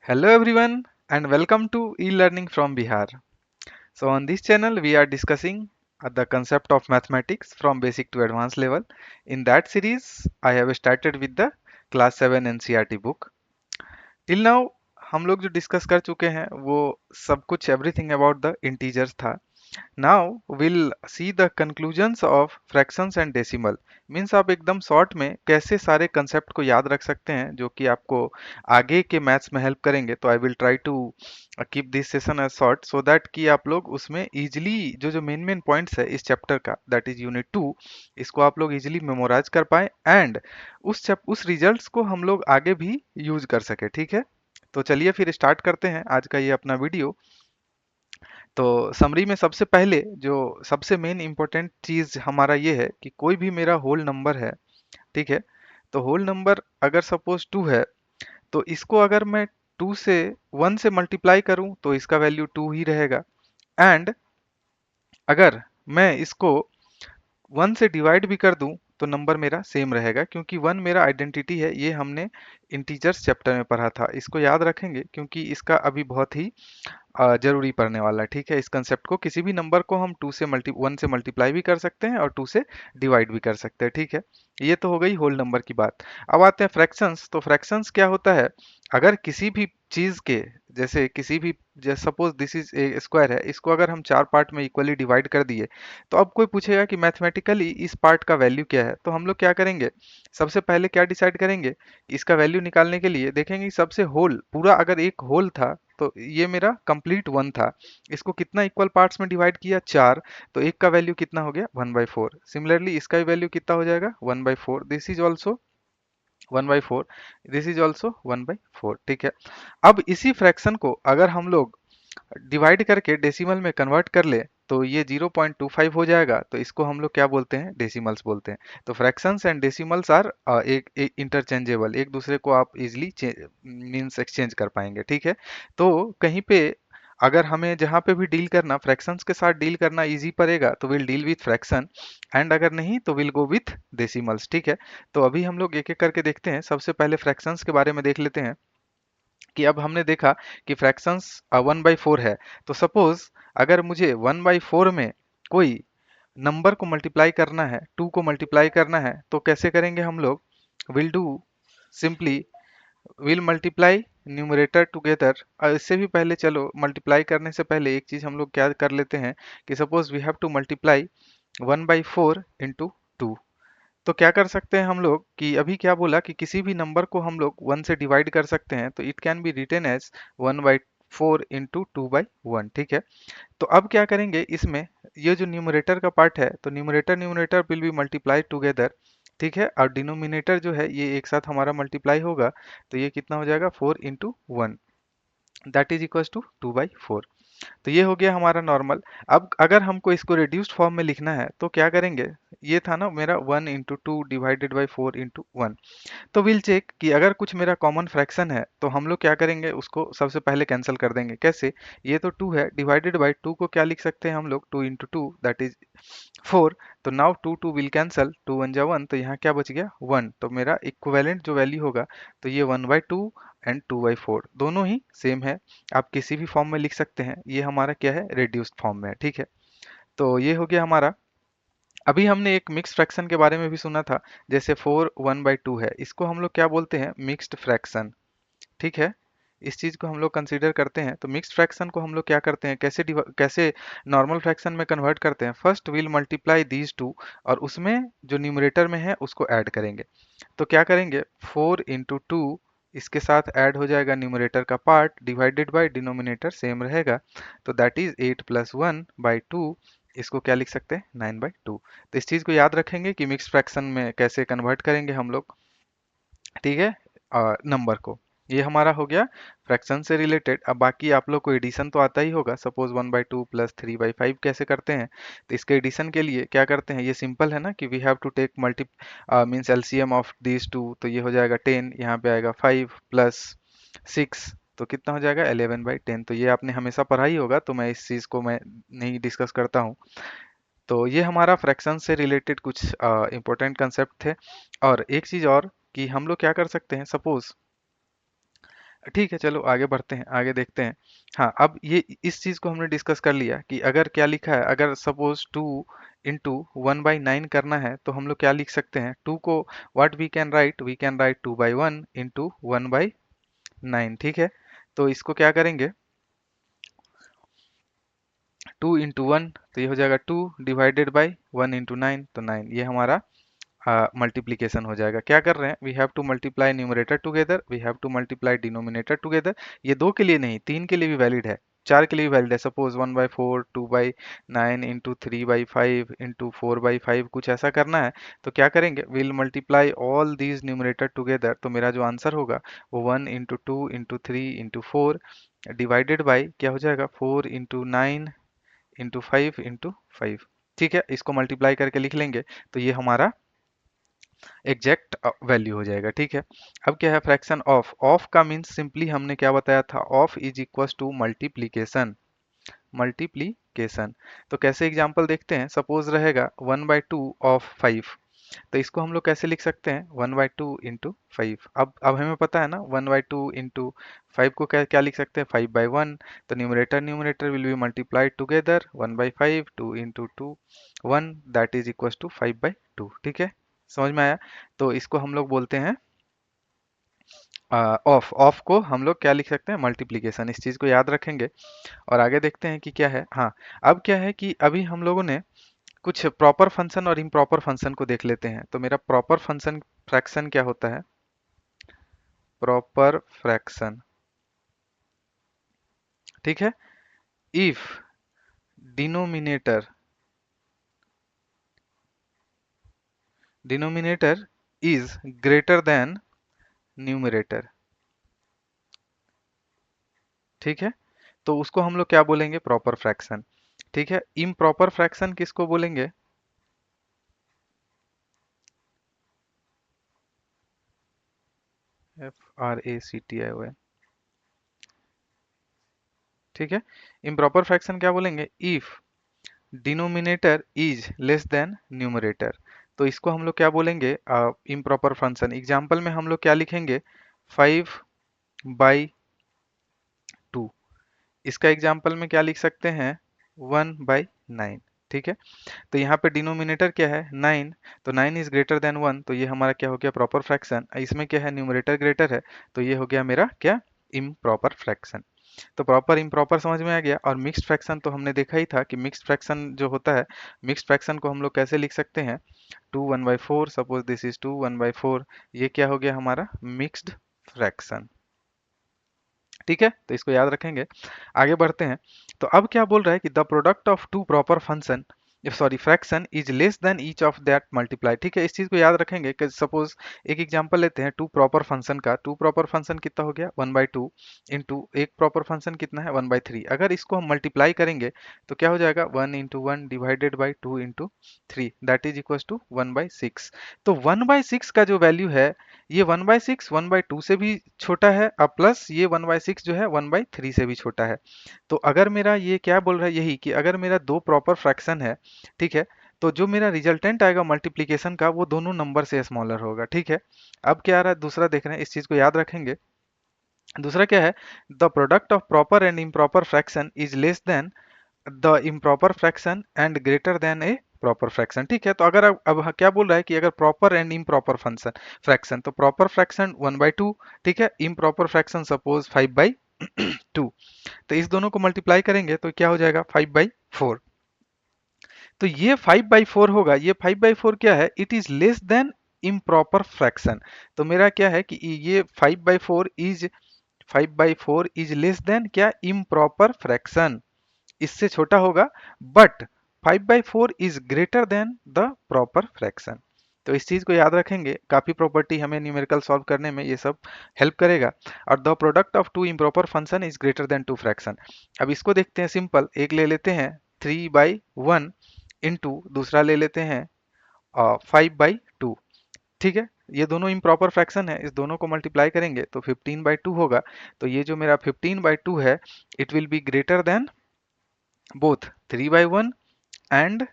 Hello everyone and welcome to e-learning from Bihar. So on this channel we are discussing the concept of mathematics from basic to advanced level. In that series I have started with the class 7 NCERT book. Till now हम लोग जो discuss कर चुके हैं वो सब कुछ everything about the integers था. Now we'll see the conclusions of fractions and decimal. Means आप एकदम शॉर्ट में कैसे सारे कंसेप्ट को याद रख सकते हैं जो कि आपको आगे के मैथ्स में हेल्प करेंगे. तो I will try to keep this session as short so that कि आप लोग उसमें इजीली जो जो मेन मेन पॉइंट्स है इस चैप्टर का दैट इज यूनिट 2 इसको आप लोग इजीली मेमोराइज कर पाए एंड उस रिजल्ट्स को हम लोग आगे भी यूज कर सके. ठीक है, तो चलिए फिर स्टार्ट करते हैं आज का ये अपना वीडियो. तो समरी में सबसे पहले जो सबसे मेन इंपॉर्टेंट चीज हमारा ये है कि कोई भी मेरा होल नंबर है. ठीक है, तो होल नंबर अगर सपोज 2 है तो इसको अगर मैं 2 से 1 से मल्टीप्लाई करूं तो इसका वैल्यू 2 ही रहेगा. एंड अगर मैं इसको 1 से डिवाइड भी कर दूं तो नंबर मेरा सेम रहेगा क्योंकि 1 मेरा आइडेंटिटी है. ये हमने इंटीजर्स चैप्टर में पढ़ा था, इसको याद रखेंगे क्योंकि इसका अभी बहुत ही जरूरी पड़ने वाला है. ठीक है, इस कंसेप्ट को किसी भी नंबर को हम 1 से मल्टीप्लाई भी कर सकते हैं और 2 से डिवाइड भी कर सकते हैं. ठीक है, ये तो हो गई होल नंबर की बात. अब आते हैं फ्रैक्शंस. तो फ्रैक्शंस क्या होता है, अगर किसी भी चीज के जैसे किसी भी जैसे suppose this is a square है, इसको अगर हम 4 पार्ट में इक्वली डिवाइड कर दिए तो अब कोई पूछेगा कि मैथमेटिकली इस पार्ट का वैल्यू क्या है, तो हम लोग क्या करेंगे, सबसे पहले क्या डिसाइड करेंगे, इसका वैल्यू निकालने के लिए देखेंगे कि सबसे होल पूरा अगर एक होल था तो ये मेरा कंप्लीट 1 था, इसको कितना इक्वल पार्ट्स में डिवाइड किया 4, तो एक का वैल्यू कितना हो गया 1/4. सिमिलरली इसका भी वैल्यू कितना हो जाएगा 1/4. This is also 1/4. This is also 1/4. ठीक है, अब इसी फ्रैक्शन को अगर हम लोग डिवाइड करके डेसिमल में कन्वर्ट कर ले तो ये 0.25 हो जाएगा. तो इसको हम लोग क्या बोलते हैं, डेसिमल्स बोलते हैं. तो फ्रैक्शंस एंड डेसिमल्स आर एक इंटरचेंजेबल, एक दूसरे को आप इजिली मींस एक्सचेंज कर पाएंगे. ठीक है, तो कहीं पे अगर हमें जहाँ पे भी डील करना फ्रैक्शंस के साथ डील करना इजी पड़ेगा तो will deal with fraction and अगर नहीं तो विल गो विथ डेसिमल्स. ठीक है, तो अभी हम लोग एक एक करके देखते हैं. सबसे पहले फ्रैक्शंस के बारे में देख लेते हैं कि अब हमने देखा कि फ्रैक्शंस 1/4 है. तो सपोज अगर मुझे 1/4 में कोई नंबर को मल्टीप्लाई करना है, 2 को मल्टीप्लाई करना है, तो कैसे करेंगे हम लोग, will do simply will multiply numerator together. इससे भी पहले चलो मल्टीप्लाई करने से पहले एक चीज हम लोग क्या कर लेते हैं कि suppose we have to multiply 1/4 into 2. तो क्या कर सकते हैं हम लोग कि अभी क्या बोला कि किसी भी नंबर को हम लोग 1 से डिवाइड कर सकते हैं, तो it can be written as 1/4 into 2/1. ठीक है, तो अब क्या करेंगे इसमें, ये जो न्यूमरेटर का पार्ट है तो numerator numerator will B multiply together. ठीक है, और डिनोमिनेटर जो है ये एक साथ हमारा मल्टीप्लाई होगा. तो ये कितना हो जाएगा 4/1, दैट इज इक्वल टू 2/4. तो ये हो गया हमारा नॉर्मल. अब अगर हमको इसको रिड्यूस्ड फॉर्म में लिखना है तो क्या करेंगे, ये था ना मेरा 1/2 डिवाइडेड बाई 4/1. तो विल चेक कि अगर कुछ मेरा कॉमन फ्रैक्शन है तो हम लोग क्या करेंगे, उसको सबसे पहले कैंसिल कर देंगे. कैसे, ये तो 2 है, डिवाइडेड बाई 2 को क्या लिख सकते हैं हम लोग 2/2 दैट इज 4. तो नाउ 2 विल कैंसल, 2 1 तो यहाँ क्या बच गया 1. तो मेरा इक्विवेलेंट जो वैल्यू होगा तो ये 1/2 एंड 2/4 दोनों ही सेम है. आप किसी भी फॉर्म में लिख सकते हैं, ये हमारा क्या है रिड्यूस्ड फॉर्म में है. ठीक है, तो ये हो गया हमारा. अभी हमने एक मिक्स फ्रैक्शन के बारे में भी सुना था, जैसे 4 1/2 है, इसको हम लोग क्या बोलते हैं मिक्स्ड फ्रैक्शन. ठीक है, इस चीज को हम लोग कंसीडर करते हैं. तो मिक्स्ड फ्रैक्शन को हम लोग क्या करते हैं, कैसे नॉर्मल फ्रैक्शन में कन्वर्ट करते हैं, first will multiply these two और उसमें जो न्यूमरेटर में है उसको ऐड करेंगे. तो क्या करेंगे 4/2 इसके साथ ऐड हो जाएगा न्यूमरेटर का part divided by denominator same रहेगा. तो दैट इज 8 + 1/2, इसको क्या लिख सकते हैं 9/2. तो इस चीज को याद रखेंगे कि मिक्स फ्रैक्शन में कैसे कन्वर्ट करेंगे हम लोग. ठीक है, नंबर को. ये हमारा हो गया फ्रैक्शन से रिलेटेड. अब बाकी आप लोग को एडिशन तो आता ही होगा, सपोज 1/2 + 3/5 कैसे करते हैं. तो इसके एडिशन के लिए क्या करते हैं, ये सिंपल है ना कि we have to take multi means LCM of these two. तो ये हो जाएगा 10, यहाँ पे आएगा 5 + 6 तो कितना हो जाएगा 11/10. तो ये आपने हमेशा पढ़ा ही होगा, तो मैं इस चीज़ को मैं नहीं डिस्कस करता हूँ. तो ये हमारा फ्रैक्शन से रिलेटेड कुछ इंपॉर्टेंट कंसेप्ट थे. और एक चीज़ और कि हम लोग क्या कर सकते हैं, सपोज ठीक है, चलो आगे बढ़ते हैं, आगे देखते हैं। हाँ, अब ये इस चीज को हमने डिस्कस कर लिया कि अगर क्या लिखा है, अगर सपोज 2 इंटू 1/9 करना है तो हम लोग क्या लिख सकते हैं, टू को what we can write 2/1 into 1/9। ठीक है, तो इसको क्या करेंगे, 2 इंटू 1 तो ये हो जाएगा 2 डिवाइडेड बाई 1 इंटू 9, तो 9 ये हमारा मल्टीप्लीकेशन हो जाएगा। क्या कर रहे हैं, we have to multiply numerator together, we have to multiply denominator together. ये दो के लिए नहीं, तीन के लिए भी वैलिड है, चार के लिए भी वैलिड है। सपोज 1/4, 2/9 इंटू 3/5 इंटू 4/5 कुछ ऐसा करना है, तो क्या करेंगे, will multiply all these numerator together. तो मेरा जो आंसर होगा वो 1 into 2 into 3 into 4 divided by क्या हो जाएगा, 4 इंटू 9 इंटू 5 इंटू 5। ठीक है, इसको मल्टीप्लाई करके लिख लेंगे तो ये हमारा एग्जैक्ट वैल्यू हो जाएगा। ठीक है, अब क्या है, फ्रैक्शन ऑफ, ऑफ का मीन्स सिंपली हमने क्या बताया था, of is equal to multiplication, multiplication. तो कैसे एग्जांपल देखते हैं, सपोज रहेगा 1/2 ऑफ 5, तो इसको हम लोग कैसे लिख सकते हैं, 1/2 इंटू 5। अब हमें पता है ना, 1/2 इंटू 5 को क्या क्या लिख सकते हैं, 5/1। तो numerator numerator will be multiplied together, 1/5, 2 into 2 1, that is equal to 5/2। ठीक है, समझ में आया। तो इसको हम लोग बोलते हैं ऑफ, ऑफ को हम लोग क्या लिख सकते हैं, मल्टीप्लीकेशन। इस चीज को याद रखेंगे और आगे देखते हैं कि क्या है। हाँ, अब क्या है कि अभी हम लोगों ने कुछ प्रॉपर फंक्शन और इम्प्रॉपर फंक्शन को देख लेते हैं। तो मेरा प्रॉपर फंक्शन फ्रैक्शन क्या होता है, प्रॉपर फ्रैक्शन, ठीक है, if denominator denominator is greater then numerator. ठीक है, तो उसको हम लोग क्या बोलेंगे, प्रॉपर फ्रैक्शन। ठीक है, इम्प्रॉपर फ्रैक्शन किसको बोलेंगे, FRACTION। ठीक है, इम्प्रॉपर फ्रैक्शन क्या बोलेंगे, if denominator is less then numerator. तो इसको हम लोग क्या बोलेंगे, इम्प्रॉपर फंक्शन। एग्जाम्पल में हम लोग क्या लिखेंगे, 5/2। इसका एग्जाम्पल में क्या लिख सकते हैं, 1/9। ठीक है, तो यहाँ पे डिनोमिनेटर क्या है, 9, तो 9 इज ग्रेटर देन 1, तो ये हमारा क्या हो गया, प्रॉपर फ्रैक्शन। इसमें क्या है, न्यूमरेटर ग्रेटर है, तो ये हो गया मेरा क्या, इम्प्रॉपर फ्रैक्शन। तो प्रॉपर इम्प्रॉपर समझ में आ गया। और मिक्स्ड फ्रैक्शन तो हमने देखा ही था कि मिक्स्ड फ्रैक्शन जो होता है, मिक्स्ड फ्रैक्शन को हम लोग कैसे लिख सकते हैं, 2 1/4, सपोज दिस इज 2 1/4, ये क्या हो गया हमारा मिक्स्ड फ्रैक्शन। ठीक है, तो इसको याद रखेंगे, आगे बढ़ते हैं। तो अब क्या बोल रहा है कि the product of two proper function, sorry fraction is less than each of that multiply. ठीक है, इस चीज को याद रखेंगे कि सपोज एक एग्जांपल लेते हैं टू प्रॉपर फंक्शन का। टू प्रॉपर फंक्शन कितना हो गया, 1/2 इंटू एक प्रॉपर फंक्शन कितना है, 1/3। अगर इसको हम मल्टीप्लाई करेंगे तो क्या हो जाएगा, 1 into 1 divided by 2 into 3, that is equal to 1/6। तो 1/6 का जो वैल्यू है, ये 1/6 1/2 से भी छोटा है, और प्लस ये 1/6 जो है 1/3 से भी छोटा है। तो अगर मेरा ये क्या बोल रहा है, यही कि अगर मेरा दो प्रॉपर फ्रैक्शन है, ठीक है, तो जो मेरा रिजल्टेंट आएगा मल्टीप्लीकेशन का, वो दोनों नंबर से स्मॉलर होगा। ठीक है, अब क्या आ रहा है, दूसरा देख रहे हैं, इस चीज को याद रखेंगे। दूसरा क्या है, the product of proper and improper fraction is less then the improper fraction and greater than A proper fraction. ठीक है, तो अगर अब क्या बोल रहा है कि अगर proper and improper function fraction, तो प्रॉपर फ्रैक्शन 1/2, ठीक है, इम्प्रॉपर फ्रैक्शन सपोज 5/2, तो इस दोनों को मल्टीप्लाई करेंगे तो क्या हो जाएगा, 5/4। तो ये 5/4 होगा, ये 5/4 क्या है, it is less then improper fraction. तो मेरा क्या है कि ये 5/4 इज लेस देन क्या, इम्प्रॉपर फ्रैक्शन, इससे छोटा होगा। But 5/4 is greater then the proper fraction. तो इस चीज को याद रखेंगे, काफी प्रॉपर्टी हमें न्यूमेरिकल सॉल्व करने में ये सब हेल्प करेगा। और the product of two improper function is greater than two fraction. अब इसको देखते हैं सिंपल, एक ले लेते हैं 3/1 इंटू दूसरा ले लेते हैं 5/2। ठीक है, ये दोनों इम्प्रॉपर फ्रैक्शन है, इस दोनों को मल्टीप्लाई करेंगे तो 15/2 होगा। तो ये जो मेरा 15/2 है, it will be greater than both 3/1 and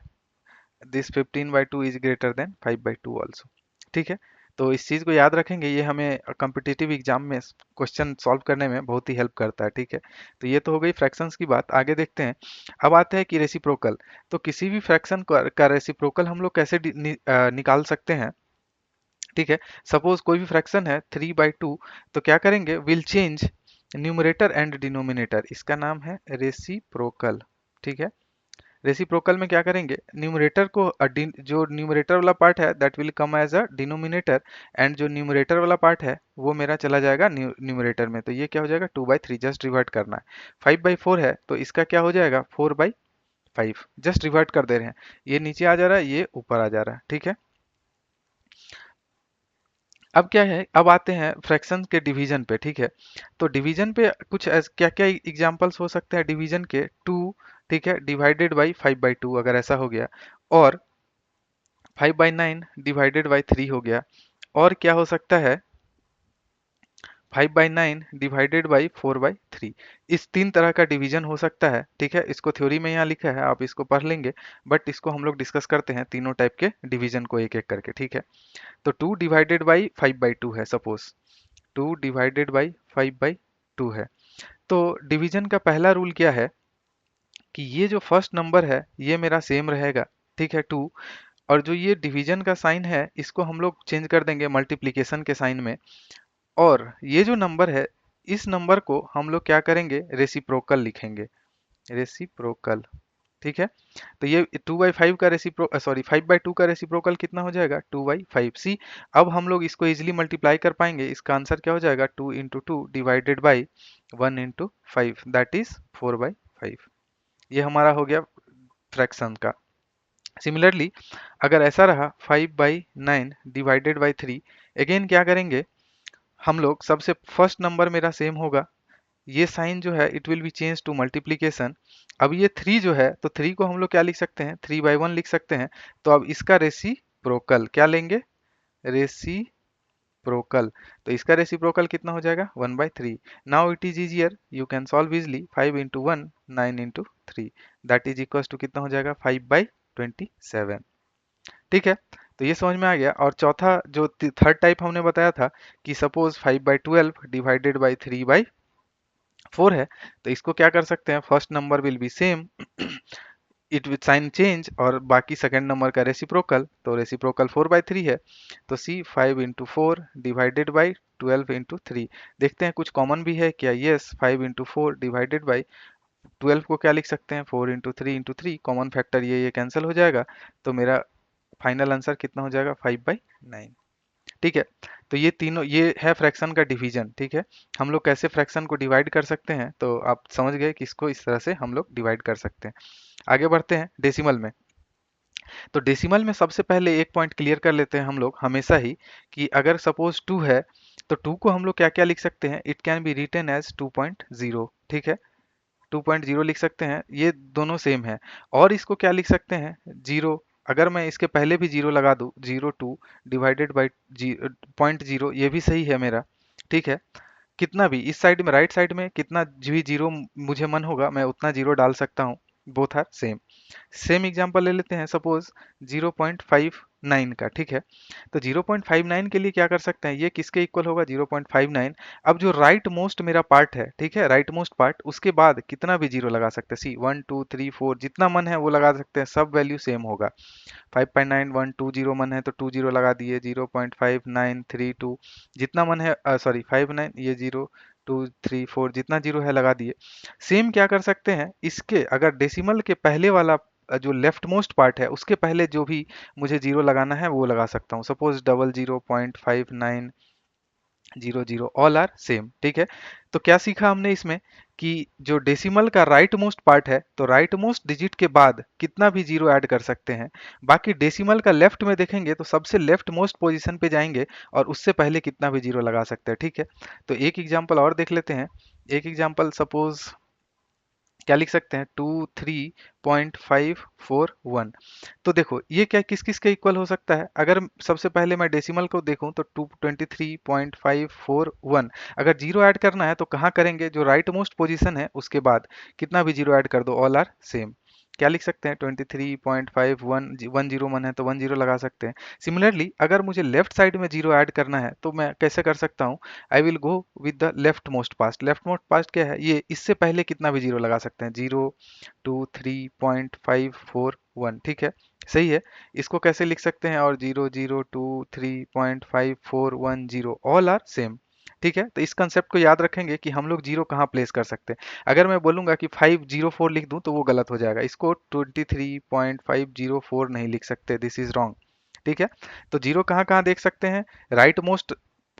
this 15/2 is greater than 5/2 also। ठीक है, तो इस चीज़ को याद रखेंगे, ये हमें कम्पिटिटिव एग्जाम में क्वेश्चन सॉल्व करने में बहुत ही हेल्प करता है, ठीक है। तो ये तो हो गई फ्रैक्शंस की बात, आगे देखते हैं। अब आते हैं कि रेसिप्रोकल। तो किसी भी फ्रैक्शन का रेसिप्रोकल हम लोग कैसे निकाल सकते हैं, ठीक है। सपोज कोई भी फ्रैक्शन है 3/2, तो क्या करेंगे, will change numerator and denominator, इसका नाम है रेसिप्रोकल, ठीक है। रेसिप्रोकल में क्या करेंगे, न्यूमरेटर को जो न्यूमरेटर वाला पार्ट है that will come as a denominator, and जो न्यूमरेटर वाला पार्ट है वो मेरा चला जाएगा न्यूमरेटर में। तो ये क्या हो जाएगा, 2/3, जस्ट डिवाइड करना है। 5/4 है तो इसका क्या हो जाएगा, 4/5, जस्ट डिवाइड कर दे रहे हैं। ये नीचे आ जा रहा है, ये ऊपर आ जा रहा है, ठीक है। अब क्या है, अब आते हैं फ्रैक्शन के डिवीजन पे, ठीक है। तो डिवीजन पे कुछ क्या क्या एग्जांपल्स हो सकते हैं डिवीजन के, 2, ठीक है, डिवाइडेड बाई 5/2 अगर ऐसा हो गया, और 5/9 डिवाइडेड बाई 3 हो गया, और क्या हो सकता है, 5/9 डिवाइडेड बाई 4/3। इस तीन तरह का डिवीजन हो सकता है, ठीक है। इसको थ्योरी में यहाँ लिखा है, आप इसको पढ़ लेंगे, बट इसको हम लोग डिस्कस करते हैं तीनों टाइप के डिवीजन को एक एक करके, ठीक है। तो 2 डिवाइडेड बाई 5/2 है, सपोज 2 डिवाइडेड बाई 5/2 है। तो डिवीजन का पहला रूल क्या है कि ये जो फर्स्ट नंबर है ये मेरा सेम रहेगा, ठीक है, 2। और जो ये डिवीजन का साइन है इसको हम लोग चेंज कर देंगे मल्टीप्लिकेशन के साइन में, और ये जो नंबर है इस नंबर को हम लोग क्या करेंगे, रेसिप्रोकल लिखेंगे, रेसिप्रोकल, ठीक है। तो ये 2/5 का सॉरी 5/2 का रेसिप्रोकल कितना हो जाएगा, 2/5। सी, अब हम लोग इसको इजिली मल्टीप्लाई कर पाएंगे, इसका आंसर क्या हो जाएगा, 2 × 2 डिवाइडेड बाई 1 × 5, दैट इज 4/5। ये हमारा हो गया फ्रैक्शन का। सिमिलरली अगर ऐसा रहा 5/9 डिवाइडेड बाई 3, अगेन क्या करेंगे हम लोग, सबसे फर्स्ट नंबर मेरा सेम होगा, ये साइन जो है it will be change to multiplication. अब ये 3 जो है तो 3 को हम लोग क्या लिख सकते हैं, 3/1 लिख सकते हैं। तो अब इसका रेसिप्रोकल क्या लेंगे, रेसिप्रोकल, तो इसका रेसिप्रोकल कितना हो जाएगा, 1/3। Now it is easier, you can solve easily, 5 × 1 9 × 3, that is equal to कितना हो जाएगा, 5/27, ठीक है। तो ये समझ में आ गया। और चौथा जो थर्ड टाइप हमने बताया था कि सपोज 5/12 डिवाइडेड बाई 3/4 है, तो इसको क्या कर सकते हैं, first number will be same, it with sign change, और बाकी सेकंड नंबर का रेसिप्रोकल, तो रेसिप्रोकल 4/3 है। तो सी 5 × 4 डिवाइडेड बाई 12 × 3, देखते हैं कुछ कॉमन भी है क्या, यस, 5 × 4 डिवाइडेड बाई 12 को क्या लिख सकते हैं, 4 × 3 × 3, कॉमन फैक्टर ये कैंसिल हो जाएगा, तो मेरा फाइनल आंसर कितना हो जाएगा, 5/9, ठीक है। तो ये तीनों, ये है फ्रैक्शन का डिवीजन, ठीक है। हम लोग कैसे फ्रैक्शन को डिवाइड कर सकते हैं, तो आप समझ गए कि इसको इस तरह से हम लोग डिवाइड कर सकते हैं। आगे बढ़ते हैं डेसिमल में। तो डेसिमल में सबसे पहले एक पॉइंट क्लियर कर लेते हैं हम लोग हमेशा ही, कि अगर सपोज 2 है तो 2 को हम लोग क्या क्या लिख सकते हैं, it can be written as 2.0, ठीक है, 2.0 लिख सकते हैं, ये दोनों सेम है। और इसको क्या लिख सकते हैं, जीरो, अगर मैं इसके पहले भी जीरो लगा दूं, 0.2 डिवाइडेड बाई 0.0, ये भी सही है मेरा, ठीक है। कितना भी इस साइड में, राइट साइड में कितना भी जीरो मुझे मन होगा मैं उतना जीरो डाल सकता हूँ, both are same. Same example ले लेते हैं, सपोज 0.59 का, ठीक है। तो 0.59 के लिए क्या कर सकते हैं, ये किसके इक्वल होगा, 0.59। अब जो राइट मोस्ट मेरा पार्ट है, ठीक है, राइट मोस्ट पार्ट, उसके बाद कितना भी जीरो लगा सकते हैं, सी 1 2 3 4 जितना मन है वो लगा सकते हैं, सब वैल्यू सेम होगा। 5.9 1 2 0 मन है तो 2 0 लगा दिए, 0.5932 जितना मन है, सॉरी 59, ये 0 2 3 4 जितना जीरो है लगा दिए। सेम क्या कर सकते हैं, इसके अगर डेसिमल के पहले वाला जो लेफ्ट मोस्ट पार्ट है उसके पहले जो भी मुझे जीरो लगाना है वो लगा सकता हूँ, सपोज 00.5900, ऑल आर सेम, ठीक है। तो क्या सीखा हमने इसमें, कि जो डेसिमल का राइट मोस्ट पार्ट है तो राइट मोस्ट डिजिट के बाद कितना भी जीरो ऐड कर सकते हैं। बाकी डेसिमल का लेफ्ट में देखेंगे तो सबसे लेफ्ट मोस्ट पोजीशन पे जाएंगे और उससे पहले कितना भी जीरो लगा सकते हैं, ठीक है। तो एक एग्जांपल और देख लेते हैं। एक एग्जांपल सपोज क्या लिख सकते हैं, 23.541। तो देखो ये क्या किस किस के इक्वल हो सकता है, अगर सबसे पहले मैं डेसिमल को देखूं तो 223.541, अगर जीरो ऐड करना है तो कहाँ करेंगे, जो राइट मोस्ट पोजीशन है उसके बाद कितना भी जीरो ऐड कर दो, ऑल आर सेम। क्या लिख सकते हैं, 23.51 10 है तो 10 लगा सकते हैं। सिमिलरली अगर मुझे लेफ्ट साइड में जीरो ऐड करना है तो मैं कैसे कर सकता हूँ, I will go with the left most past. Left most past क्या है, ये इससे पहले कितना भी जीरो लगा सकते हैं, 0 2 3.541, ठीक है, सही है। इसको कैसे लिख सकते हैं, और 0 0 2 3.5410 ऑल आर सेम, ठीक है। तो इस कंसेप्ट को याद रखेंगे कि हम लोग जीरो कहाँ प्लेस कर सकते हैं। अगर मैं बोलूंगा कि 504 लिख दूं तो वो गलत हो जाएगा, इसको 23.504 नहीं लिख सकते, दिस इज रॉन्ग, ठीक है। तो जीरो कहाँ कहाँ देख सकते हैं, राइट मोस्ट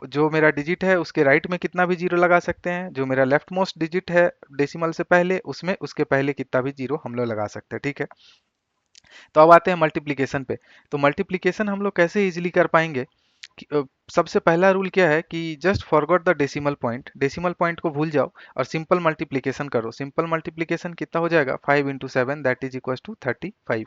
जो मेरा डिजिट है उसके राइट में कितना भी जीरो लगा सकते हैं, जो मेरा लेफ्ट मोस्ट डिजिट है डेसिमल से पहले उसमें उसके पहले कितना भी जीरो हम लोग लगा सकते हैं, ठीक है। तो अब आते हैं मल्टीप्लिकेशन पे। तो मल्टीप्लिकेशन हम लोग कैसे इजीली कर पाएंगे सबसे पहला रूल क्या है कि just forgot the decimal point, decimal point को भूल जाओ और सिंपल मल्टीप्लिकेशन करो। सिंपल मल्टीप्लिकेशन कितना हो जाएगा, 5 × 7 दैट इज इक्वल टू 35।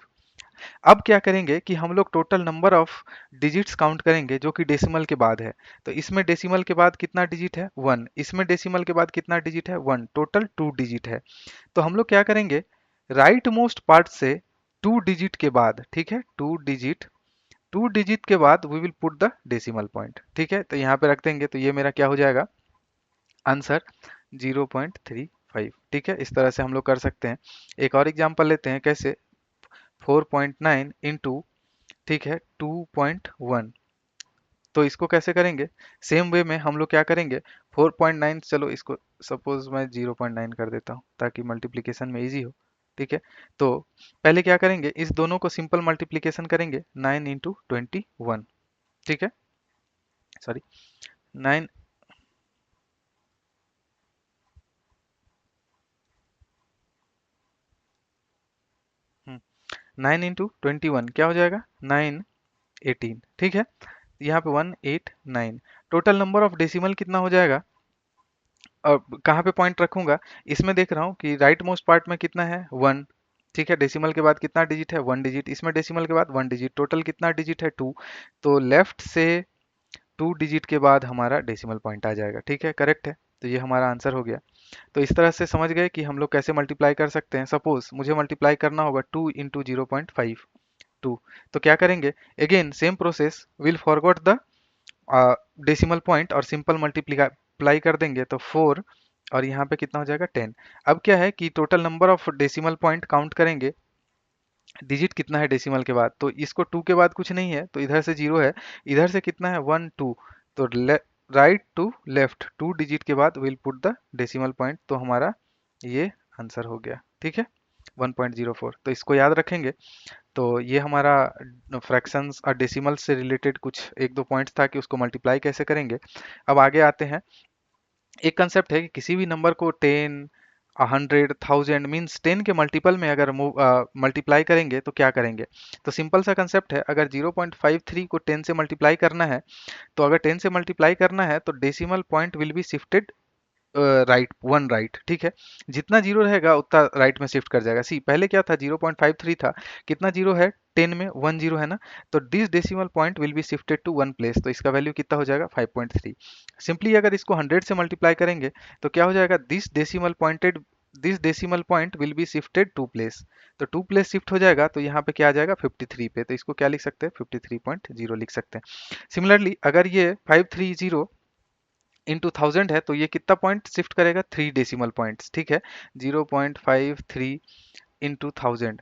अब क्या करेंगे कि हम लोग total number of digits count करेंगे जो कि डेसिमल के बाद है। तो इसमें डेसिमल के बाद कितना डिजिट है, 1, इसमें डेसिमल के बाद कितना डिजिट है, 1, टोटल 2 डिजिट है। तो हम लोग क्या करेंगे, राइट मोस्ट पार्ट से 2 डिजिट के बाद, ठीक है, 2 डिजिट के बाद we will put the decimal point, ठीक है। तो यहाँ पे रख देंगे तो ये मेरा क्या हो जाएगा, आंसर 0.35, ठीक है। इस तरह से हम लोग कर सकते हैं। एक और एग्जांपल लेते हैं, कैसे, 4.9 इंटू, ठीक है, 2.1। तो इसको कैसे करेंगे, सेम वे में हम लोग क्या करेंगे, 4.9, चलो इसको सपोज मैं 0.9 कर देता हूँ ताकि मल्टीप्लिकेशन में इजी हो, ठीक है। तो पहले क्या करेंगे, इस दोनों को सिंपल मल्टीप्लिकेशन करेंगे, 9 × 21, ठीक है, सॉरी 9, 9 × 21 क्या हो जाएगा, 918, ठीक है। यहाँ पे 189, टोटल नंबर ऑफ डेसिमल कितना हो जाएगा, और कहाँ पे पॉइंट रखूंगा, इसमें देख रहा हूँ कि राइट मोस्ट पार्ट में कितना है, 1, ठीक है। डेसिमल के बाद कितना डिजिट है, 1 डिजिट, इसमें डेसिमल के बाद 1 डिजिट, टोटल कितना डिजिट है, 2। तो लेफ्ट से 2 डिजिट के बाद हमारा डेसिमल पॉइंट आ जाएगा, ठीक है, करेक्ट है। तो ये हमारा आंसर हो गया। तो इस तरह से समझ गए कि हम लोग कैसे मल्टीप्लाई कर सकते हैं। सपोज मुझे मल्टीप्लाई करना होगा 2 × 0.5, 2, तो क्या करेंगे, again same process, will forgot the decimal point और सिंपल मल्टीप्लाई कर देंगे तो 4, और यहाँ पे कितना हो जाएगा, 10। अब क्या है कि total number of decimal point count करेंगे, डिजिट कितना है डेसिमल के बाद, तो इसको 2 के बाद कुछ नहीं है तो इधर से 0 है, इधर से कितना है, 1 2, तो राइट टू लेफ्ट 2 डिजिट के बाद will put the decimal point, तो हमारा ये आंसर हो गया, ठीक है, 1.04। तो इसको याद रखेंगे। तो ये हमारा फ्रैक्शंस और डेसिमल्स से रिलेटेड कुछ एक दो पॉइंट्स था कि उसको मल्टीप्लाई कैसे करेंगे। अब आगे आते हैं, एक कंसेप्ट है कि किसी भी नंबर को 10, 100, 1000 मीन्स 10 के मल्टीपल में अगर मल्टीप्लाई करेंगे तो क्या करेंगे। तो सिंपल सा कंसेप्ट है, अगर 0.53 को 10 से मल्टीप्लाई करना है, तो अगर 10 से मल्टीप्लाई करना है तो decimal point will be shifted right, 1 right, ठीक है। जितना जीरो रहेगा उतना राइट में शिफ्ट कर जाएगा। सी पहले क्या था, 0.53 था, कितना जीरो है, 10 में 1 जीरो है ना, तो this decimal point will be shifted to 1 place, तो इसका वैल्यू कितना हो जाएगा, 5.3। सिंपली अगर इसको 100 से मल्टीप्लाई करेंगे तो क्या हो जाएगा, this decimal point will be shifted 2 place, तो 2 प्लेस शिफ्ट हो जाएगा, तो यहाँ पे क्या आ जाएगा, 53 पे, तो इसको क्या लिख सकते हैं, 53.0 लिख सकते हैं। सिमिलरली अगर ये 530 इंटू 1000 है तो ये कितना पॉइंट शिफ्ट करेगा, 3 डेसिमल पॉइंट्स, ठीक है, 0.53 इंटू 1000,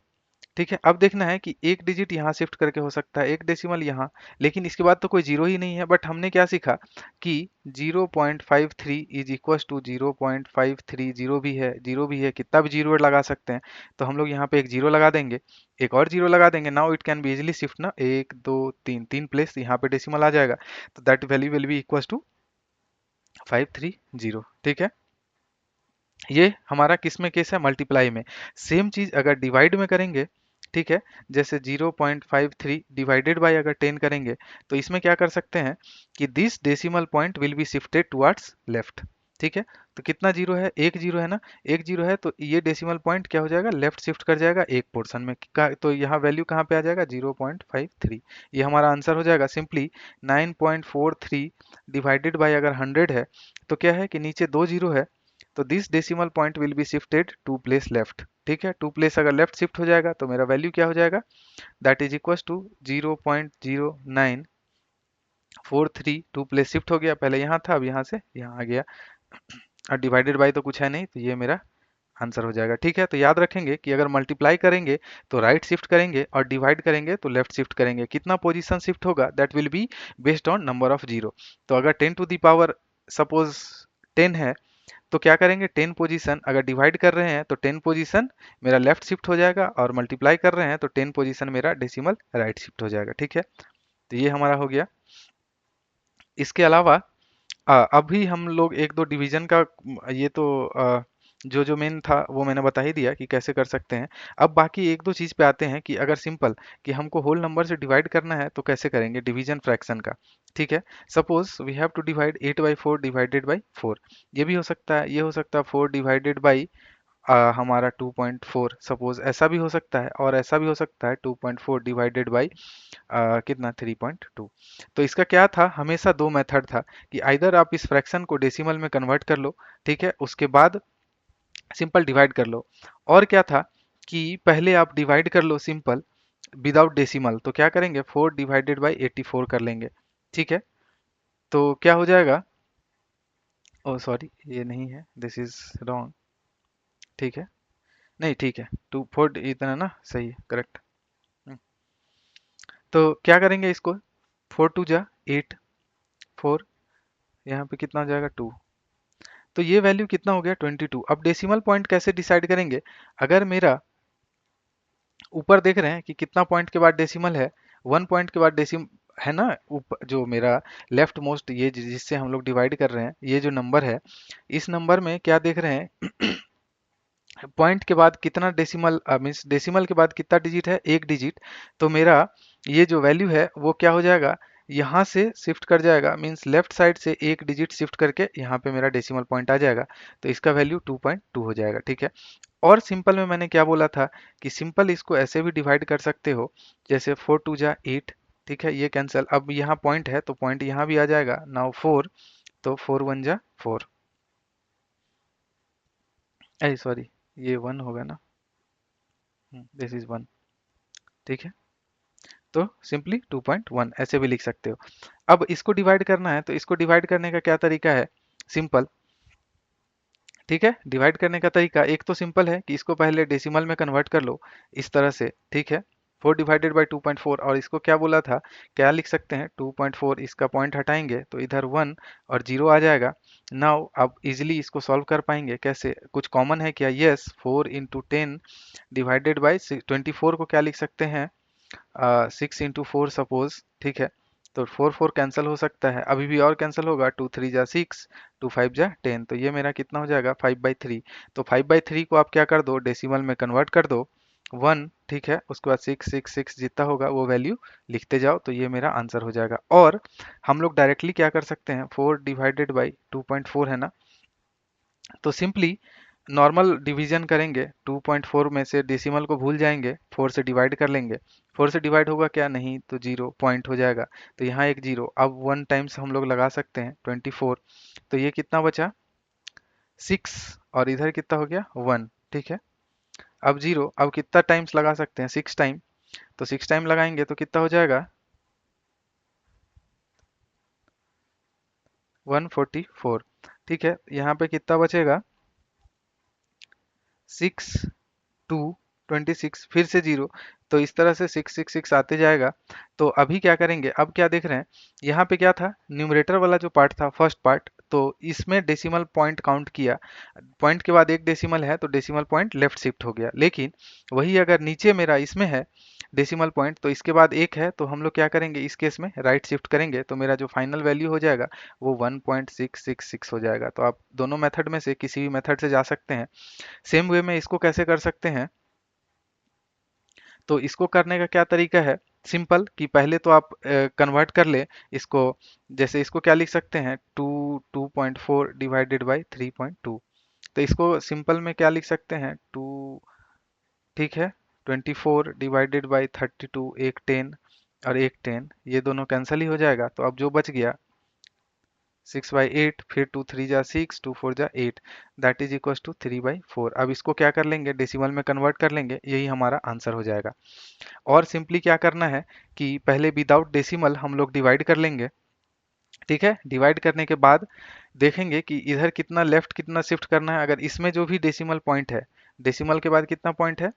ठीक है। अब देखना है कि एक डिजिट यहाँ शिफ्ट करके हो सकता है, एक डेसिमल यहाँ, लेकिन इसके बाद तो कोई जीरो ही नहीं है। बट हमने क्या सीखा कि 0.53 इज इक्वल टू 0.53, जीरो भी है, कितना भी जीरो लगा सकते हैं। तो हम लोग यहाँ पे एक जीरो लगा देंगे, एक और जीरो लगा देंगे, now it can be easily shift ना, 1 2 3 प्लेस यहाँ पे डेसिमल आ जाएगा, तो that value will be equal to 530, ठीक है। ये हमारा किस में केस है, मल्टीप्लाई में। सेम चीज अगर डिवाइड में करेंगे, ठीक है, जैसे 0.53 डिवाइडेड बाय अगर 10 करेंगे, तो इसमें क्या कर सकते हैं कि this decimal point will be shifted towards left, ठीक है। तो कितना जीरो है, एक जीरो है ना, एक जीरो है तो ये डेसिमल पॉइंट क्या हो जाएगा, लेफ्ट शिफ्ट कर जाएगा एक पोर्शन में तो यहाँ वैल्यू कहाँ पे आ जाएगा, 0.53। ये हमारा आंसर हो जाएगा सिंपली 9.43 डिवाइडेड बाय अगर 100 है तो क्या है कि नीचे दो जीरो है, तो this decimal point will be shifted two place left, ठीक है, 2 प्लेस अगर लेफ्ट शिफ्ट हो जाएगा तो मेरा वैल्यू क्या हो जाएगा, that is equal to 0.0943। 2 place shift हो गया, पहले यहाँ था अब यहाँ से यहाँ आ गया, और डिवाइडेड बाई तो कुछ है नहीं, तो ये मेरा आंसर हो जाएगा। ठीक है, तो याद रखेंगे कि अगर मल्टीप्लाई करेंगे तो राइट शिफ्ट करेंगे और डिवाइड करेंगे तो लेफ्ट शिफ्ट करेंगे। कितना पोजीशन शिफ्ट होगा, that will be based on number of zero. तो अगर 10 टू द पावर सपोज 10 है, तो क्या करेंगे, 10 पोजीशन अगर डिवाइड कर रहे हैं तो 10 पोजीशन मेरा लेफ्ट शिफ्ट हो जाएगा, और मल्टीप्लाई कर रहे हैं तो 10 पोजीशन मेरा डेसिमल राइट शिफ्ट हो जाएगा। ठीक है, तो ये हमारा हो गया। इसके अलावा अभी हम लोग एक दो डिवीजन का ये तो जो जो मेन था वो मैंने बता ही दिया कि कैसे कर सकते हैं। अब बाकी एक दो चीज़ पे आते हैं कि अगर सिंपल कि हमको होल नंबर से डिवाइड करना है तो कैसे करेंगे डिवीजन फ्रैक्शन का। ठीक है, suppose we have to divide 8/4 divided by 4। ये भी हो सकता है, ये हो सकता है 4 डिवाइडेड बाई हमारा 2.4, सपोज ऐसा भी हो सकता है, और ऐसा भी हो सकता है 2.4 डिवाइडेड बाई कितना 3.2। तो इसका क्या था, हमेशा दो मेथड था कि आइदर आप इस फ्रैक्शन को डेसिमल में कन्वर्ट कर लो, ठीक है, उसके बाद सिंपल डिवाइड कर लो, और क्या था कि पहले आप डिवाइड कर लो सिंपल विदाउट डेसिमल। तो क्या करेंगे, 4 डिवाइडेड बाई 84 कर लेंगे। ठीक है, तो क्या हो जाएगा, ओ सॉरी ये नहीं है, दिस इज रॉन्ग। ठीक है, नहीं ठीक है, 2 4 इतना ना सही है, करेक्ट। तो क्या करेंगे इसको, 4 2 जा 8, 4 यहाँ पे कितना हो जाएगा 2, तो ये वैल्यू कितना हो गया 22। अब डेसिमल पॉइंट कैसे डिसाइड करेंगे, अगर मेरा ऊपर देख रहे हैं कि कितना पॉइंट के बाद डेसिमल है, 1 पॉइंट के बाद डेसिम है ना, ऊपर जो मेरा लेफ्ट मोस्ट ये जिससे हम लोग डिवाइड कर रहे हैं, ये जो नंबर है, इस नंबर में क्या देख रहे हैं पॉइंट के बाद कितना डेसिमल मीन्स डेसिमल के बाद कितना डिजिट है, एक डिजिट। तो मेरा ये जो वैल्यू है वो क्या हो जाएगा, यहाँ से शिफ्ट कर जाएगा, मीन्स लेफ्ट साइड से एक डिजिट शिफ्ट करके यहाँ पे मेरा डेसिमल पॉइंट आ जाएगा, तो इसका वैल्यू 2.2 हो जाएगा। ठीक है, और सिंपल में मैंने क्या बोला था कि सिंपल इसको ऐसे भी डिवाइड कर सकते हो, जैसे 4 2 जा 8। ठीक है, ये कैंसिल, अब यहाँ पॉइंट है तो पॉइंट यहाँ भी आ जाएगा, नाउ 4, तो 4 1 जा 4, अरे सॉरी ये 1 होगा ना, दिस इज 1। ठीक है, तो सिंपली 2.1 ऐसे भी लिख सकते हो। अब इसको डिवाइड करना है, तो इसको डिवाइड करने का क्या तरीका है, सिंपल। ठीक है, डिवाइड करने का तरीका एक तो सिंपल है कि इसको पहले डेसिमल में कन्वर्ट कर लो इस तरह से। ठीक है, 4 डिवाइडेड बाई 2.4, और इसको क्या बोला था, क्या लिख सकते हैं 2.4, इसका पॉइंट हटाएंगे तो इधर 1 और 0 आ जाएगा। नाउ आप इजिली इसको सॉल्व कर पाएंगे, कैसे, कुछ कॉमन है क्या, यस, 4 × 10 डिवाइडेड बाई 24 को क्या लिख सकते हैं, 6 × 4 सपोज। ठीक है, तो 4 4 कैंसिल हो सकता है, अभी भी और कैंसिल होगा, 2 3 जा 6, 2 5 जा 10, तो ये मेरा कितना हो जाएगा 5/3। तो 5/3 को आप क्या कर दो, डेसिमल में कन्वर्ट कर दो 1। ठीक है, उसके बाद 6 6 6 जितना होगा वो वैल्यू लिखते जाओ, तो ये मेरा आंसर हो जाएगा। और हम लोग डायरेक्टली क्या कर सकते हैं, 4 डिवाइडेड बाई 2.4 है ना, तो सिंपली नॉर्मल डिवीजन करेंगे, 2.4 में से डेसिमल को भूल जाएंगे, 4 से डिवाइड कर लेंगे, 4 से डिवाइड होगा क्या, नहीं तो 0 पॉइंट हो जाएगा, तो यहाँ एक 0, अब 1 टाइम्स हम लोग लगा सकते हैं 24, तो ये कितना बचा 6, और इधर कितना हो गया 1। ठीक है, अब 0, अब कितना टाइम्स लगा सकते हैं, 6 टाइम, तो 6 टाइम लगाएंगे तो कितना हो जाएगा 144। ठीक है, यहाँ पे कितना बचेगा 6 2 26, फिर से 0, तो इस तरह से 6 6 6 आते जाएगा। तो अभी क्या करेंगे, अब क्या देख रहे हैं, यहाँ पे क्या था, न्यूमरेटर वाला जो पार्ट था फर्स्ट पार्ट, तो इसमें डेसिमल पॉइंट काउंट किया, पॉइंट के बाद एक डेसिमल है तो डेसिमल पॉइंट लेफ्ट शिफ्ट हो गया। लेकिन वही अगर नीचे मेरा इसमें है डेसिमल पॉइंट, तो इसके बाद एक है, तो हम लोग क्या करेंगे इस केस में राइट शिफ्ट करेंगे, तो मेरा जो फाइनल वैल्यू हो जाएगा वो 1.666 हो जाएगा। तो आप दोनों मेथड में से किसी भी मेथड से जा सकते हैं। सेम वे में इसको कैसे कर सकते हैं, तो इसको करने का क्या तरीका है, सिंपल कि पहले तो आप कन्वर्ट कर ले इसको, जैसे इसको क्या लिख सकते हैं 2.4 डिवाइडेड बाई 3.2, तो इसको सिंपल में क्या लिख सकते हैं 2। ठीक है, 24 डिवाइडेड बाई 32, एक 10 और एक 10, ये दोनों कैंसिल ही हो जाएगा, तो अब जो बच गया 6/8, फिर 2 3 जा 6, 2 4 जा 8, दैट इज इक्वल टू 3/4। अब इसको क्या कर लेंगे, डेसिमल में कन्वर्ट कर लेंगे, यही हमारा आंसर हो जाएगा। और सिंपली क्या करना है कि पहले विदाउट डेसिमल हम लोग डिवाइड कर लेंगे। ठीक है, डिवाइड करने के बाद देखेंगे कि इधर कितना लेफ्ट कितना शिफ्ट करना है। अगर इसमें जो भी डेसिमल पॉइंट है, डेसिमल के बाद कितना पॉइंट है,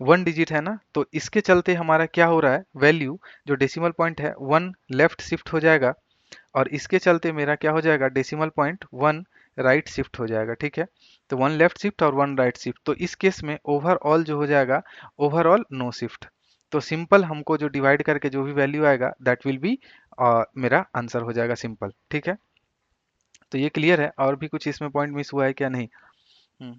1 डिजिट है ना, तो इसके चलते हमारा क्या हो रहा है, वैल्यू जो डेसिमल पॉइंट है 1 लेफ्ट शिफ्ट हो जाएगा, और इसके चलते मेरा क्या हो जाएगा, डेसिमल पॉइंट 1 राइट शिफ्ट हो जाएगा। ठीक है, तो 1 लेफ्ट शिफ्ट और 1 राइट शिफ्ट, तो इस केस में ओवरऑल जो हो जाएगा, ओवरऑल नो शिफ्ट। तो सिंपल हमको जो डिवाइड करके जो भी वैल्यू आएगा दैट विल बी मेरा आंसर हो जाएगा सिंपल। ठीक है, तो ये क्लियर है, और भी कुछ इसमें पॉइंट मिस हुआ है क्या, नहीं? हम्म,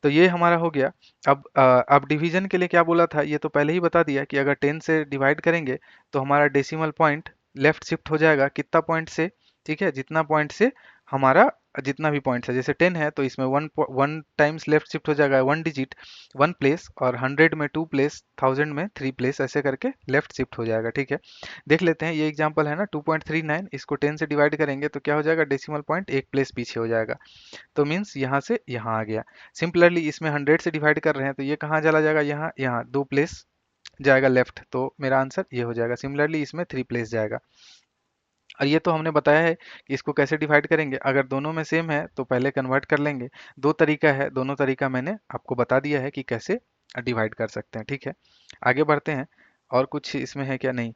तो ये हमारा हो गया। अब डिवीजन के लिए क्या बोला था, ये तो पहले ही बता दिया कि अगर 10 से डिवाइड करेंगे तो हमारा डेसिमल पॉइंट लेफ्ट शिफ्ट हो जाएगा कितना पॉइंट से, ठीक है, जितना पॉइंट से हमारा जितना भी पॉइंट है, जैसे 10 है तो इसमें 1 टाइम्स लेफ्ट शिफ्ट हो जाएगा 1 डिजिट 1 प्लेस, और 100 में 2 प्लेस, 1000 में 3 प्लेस, ऐसे करके लेफ्ट शिफ्ट हो जाएगा। ठीक है, देख लेते हैं, ये एग्जांपल है ना 2.39, इसको 10 से डिवाइड करेंगे तो क्या हो जाएगा, डेसिमल पॉइंट 1 प्लेस पीछे हो जाएगा, तो मीन्स यहाँ से यहाँ आ गया। सिमिलरली इसमें 100 से डिवाइड कर रहे हैं तो ये कहाँ चला जाएगा, यहाँ यहाँ 2 प्लेस जाएगा लेफ्ट, तो मेरा आंसर ये हो जाएगा। सिमिलरली इसमें 3 प्लेस जाएगा। और ये तो हमने बताया है कि इसको कैसे डिवाइड करेंगे, अगर दोनों में सेम है तो पहले कन्वर्ट कर लेंगे। दो तरीका है, दोनों तरीका मैंने आपको बता दिया है कि कैसे डिवाइड कर सकते हैं। ठीक है, आगे बढ़ते हैं, और कुछ इसमें है क्या, नहीं?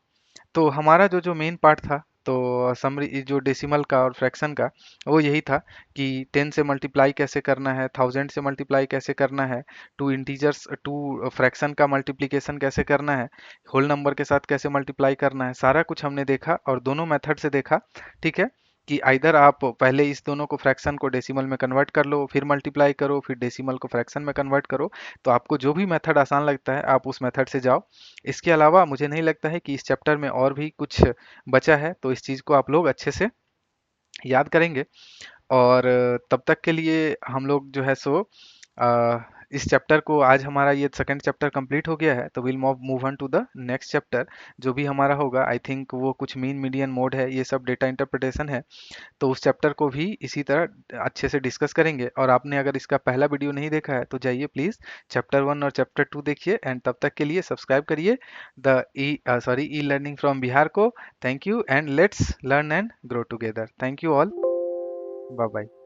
तो हमारा जो जो मेन पार्ट था, तो समरी जो डेसिमल का और फ्रैक्शन का, वो यही था कि 10 से मल्टीप्लाई कैसे करना है, 1000 से मल्टीप्लाई कैसे करना है, टू इंटीजर्स टू फ्रैक्शन का मल्टीप्लिकेशन कैसे करना है, होल नंबर के साथ कैसे मल्टीप्लाई करना है, सारा कुछ हमने देखा और दोनों मेथड से देखा। ठीक है, कि आइदर आप पहले इस दोनों को फ्रैक्शन को डेसिमल में कन्वर्ट कर लो, फिर मल्टीप्लाई करो, फिर डेसिमल को फ्रैक्शन में कन्वर्ट करो, तो आपको जो भी मेथड आसान लगता है आप उस मेथड से जाओ। इसके अलावा मुझे नहीं लगता है कि इस चैप्टर में और भी कुछ बचा है, तो इस चीज़ को आप लोग अच्छे से याद करेंगे। और तब तक के लिए हम लोग जो है सो इस चैप्टर को, आज हमारा ये सेकंड चैप्टर कंप्लीट हो गया है, तो will move on to the next chapter जो भी हमारा होगा। आई थिंक वो कुछ मीन मीडियन मोड है, ये सब डेटा इंटरप्रिटेशन है, तो उस चैप्टर को भी इसी तरह अच्छे से डिस्कस करेंगे। और आपने अगर इसका पहला वीडियो नहीं देखा है तो जाइए प्लीज़ चैप्टर 1 और चैप्टर 2 देखिए, एंड तब तक के लिए सब्सक्राइब करिए the e learning from Bihar को। Thank you, and let's learn and grow together. Thank you all, bye bye.